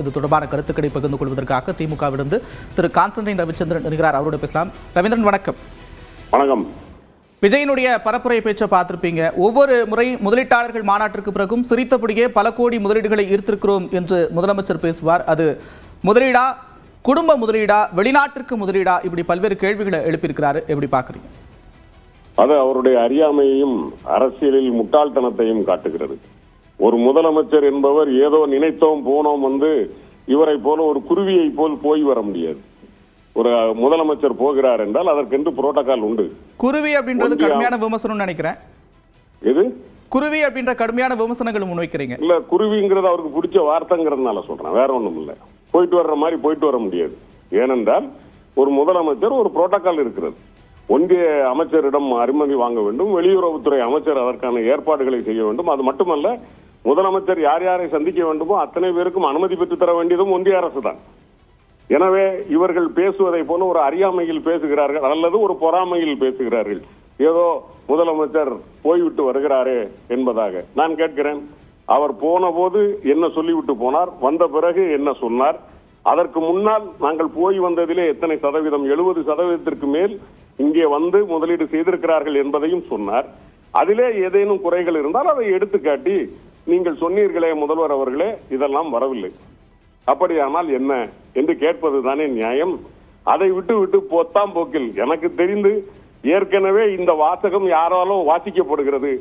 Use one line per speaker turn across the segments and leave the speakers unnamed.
இது தொடர்பான கருத்துக்களை பகிர்ந்து கொள்வதற்காக திமுகவிலிருந்து திரு கான்ஸ்டன்டைன் ரவிச்சந்திரன் இருக்கிறார். அவரோட பேசலாம். ரவீந்திரன், வணக்கம்.
வணக்கம்.
விஜயனுடைய பரப்புரை பேச்சை பார்த்திருப்பீங்க. ஒவ்வொரு முறை முதலீட்டாளர்கள் மாநாட்டிற்கு பிறகும் சிரித்தபடியே பல கோடி முதலீடுகளை ஈர்த்திருக்கிறோம் என்று முதலமைச்சர் பேசுவார். அது முதலீடா, குடும்ப முதலீடா, வெளிநாட்டிற்கு முதலீடா, இப்படி பல்வேறு கேள்விகளை எழுப்பியிருக்கிறாரு. எப்படி பாக்குறீங்க?
அது அவருடைய அறியாமையையும் அரசியலில் முட்டாள்தனத்தையும் காட்டுகிறது. ஒரு முதலமைச்சர் என்பவர் ஏதோ நினைத்தோம் போனோம் இவரை போல ஒரு குருவியை போல் போய் வர முடியாது. ஒரு முதலமைச்சர் போகிறார் என்றால் அதற்கென்று புரோட்டோகால் உண்டு.
குருவி அப்படின்றது கடுமையான விமர்சனம் நினைக்கிறேன்.
எது
குருவி அப்படின்ற கடுமையான விமர்சனங்கள் முன்வைக்கிறீங்க?
இல்ல, குருவிங்கிறது அவருக்கு பிடிச்ச வார்த்தைங்கிறதுனால சொல்றேன், வேற ஒண்ணும் இல்ல. போயிட்டு வர்ற மாதிரி போயிட்டு வர முடியாது. ஏனென்றால் ஒரு முதலமைச்சர் ஒரு புரோட்டோகால் இருக்கிறது. ஒன்றிய அமைச்சரிடம் அனுமதி வாங்க வேண்டும், வெளியுறவுத்துறை அமைச்சர் அதற்கான ஏற்பாடுகளை செய்ய வேண்டும். அது மட்டுமல்ல, முதலமைச்சர் யார் யாரை சந்திக்க வேண்டுமோ அத்தனை பேருக்கும் அனுமதி பெற்று தர வேண்டியதும் ஒன்றிய அரசு தான். எனவே இவர்கள் பேசுவதை போல ஒரு அறியாமையில் பேசுகிறார்கள் அல்லது ஒரு பொறாமையில் பேசுகிறார்கள். ஏதோ முதலமைச்சர் போய்விட்டு வருகிறாரே என்பதாக. நான் கேட்கிறேன், அவர் போன போது என்ன சொல்லிவிட்டு போனார்? வந்த பிறகு என்ன சொன்னார்? அதற்கு முன்னால் நாங்கள் போய் வந்ததிலே எத்தனை சதவீதம், 70% மேல் இங்கே வந்து முதலீடு செய்திருக்கிறார்கள் என்பதையும் சொன்னார். அதிலே ஏதேனும் குறைகள் இருந்தால் அதை எடுத்துக்காட்டி, நீங்கள் சொன்னீர்களே முதல்வர் அவர்களே இதெல்லாம் வரவில்லை, அப்படியானால் என்ன என்று கேட்பதுதானே நியாயம். அதை விட்டு பொத்தாம் போக்கில் எனக்கு தெரிந்து ஏற்கனவே இந்த வாசகம் யாராலும் வாசிக்கப்படுகிறது.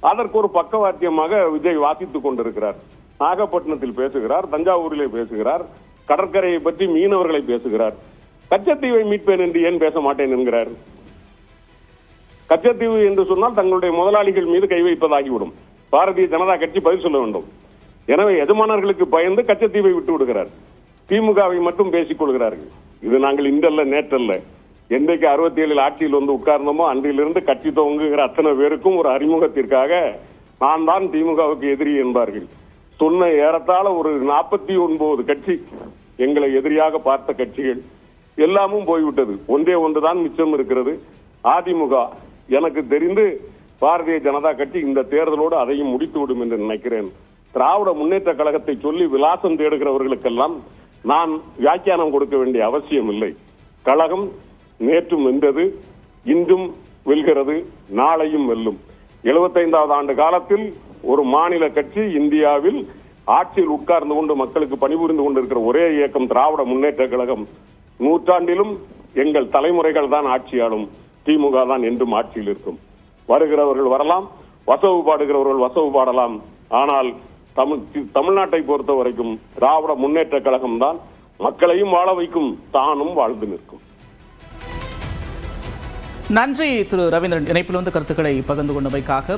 அதற்கு ஒரு பக்கவாத்தியமாக விஜய் வாசித்துக் கொண்டிருக்கிறார். நாகப்பட்டினத்தில் பேசுகிறார், தஞ்சாவூரிலே பேசுகிறார், கடற்கரையை பற்றி மீனவர்களை பேசுகிறார். கச்சத்தீவை மீட்பேன் என்று ஏன் பேச மாட்டேன் என்கிறார்? கச்சத்தீவு என்று சொன்னால் தங்களுடைய முதலாளிகள் மீது கை வைப்பதாகிவிடும். பாரதிய ஜனதா கட்சி பதில் சொல்ல வேண்டும். எனவே எஜமானர்களுக்கு பயந்து கச்சத்தீவை விட்டு விடுகிறார். திமுகவை மட்டும் பேசிக் கொள்கிறார்கள். இது நாங்கள் இன்றல்ல நேற்றல்ல, என்றைக்கு 67 ஆட்சியில் வந்து உட்கார்ந்தோமோ அன்றிலிருந்து கட்சி துவங்குகிற அத்தனை பேருக்கும் ஒரு அறிமுகத்திற்காக நான் தான் திமுகவுக்கு எதிரி என்பார்கள். சொன்ன ஏறத்தாழ ஒரு 49 கட்சி எங்களை எதிரியாக பார்த்த கட்சிகள் எல்லாமும் போய்விட்டது. ஒன்றே ஒன்றுதான் மிச்சம் இருக்கிறது, அதிமுக. எனக்கு தெரிந்து பாரதிய ஜனதா கட்சி இந்த தேர்தலோடு அதையும் முடித்துவிடும் என்று நினைக்கிறேன். திராவிட முன்னேற்ற கழகத்தை சொல்லி விலாசம் தேடுகிறவர்களுக்கெல்லாம் நான் வியாக்கியானம் கொடுக்க வேண்டிய அவசியம் இல்லை. கழகம் நேற்றும் வென்றது, இன்றும் வெல்கிறது, நாளையும் வெல்லும். 75வது ஆண்டு காலத்தில் ஒரு மாநில கட்சி இந்தியாவில் ஆட்சியில் உட்கார்ந்து கொண்டு மக்களுக்கு பணிபுரிந்து கொண்டிருக்கிற ஒரே இயக்கம் திராவிட முன்னேற்ற கழகம். நூற்றாண்டிலும் எங்கள் தலைமுறைகள் தான் ஆட்சியாளும், திமுக தான் என்றும் ஆட்சியில் இருக்கும். வருகிறவர்கள் வரலாம், வசவு பாடுகிறவர்கள் வசவு பாடலாம். ஆனால் தமிழ்நாட்டை பொறுத்த வரைக்கும் திராவிட முன்னேற்ற கழகம் தான் மக்களையும் வாழ வைக்கும், தானும் வாழ்ந்து நிற்கும்.
நன்றி திரு ரவீந்திரன், இணைப்பில் வந்து கருத்துக்களை பகிர்ந்து கொண்டமைக்காக.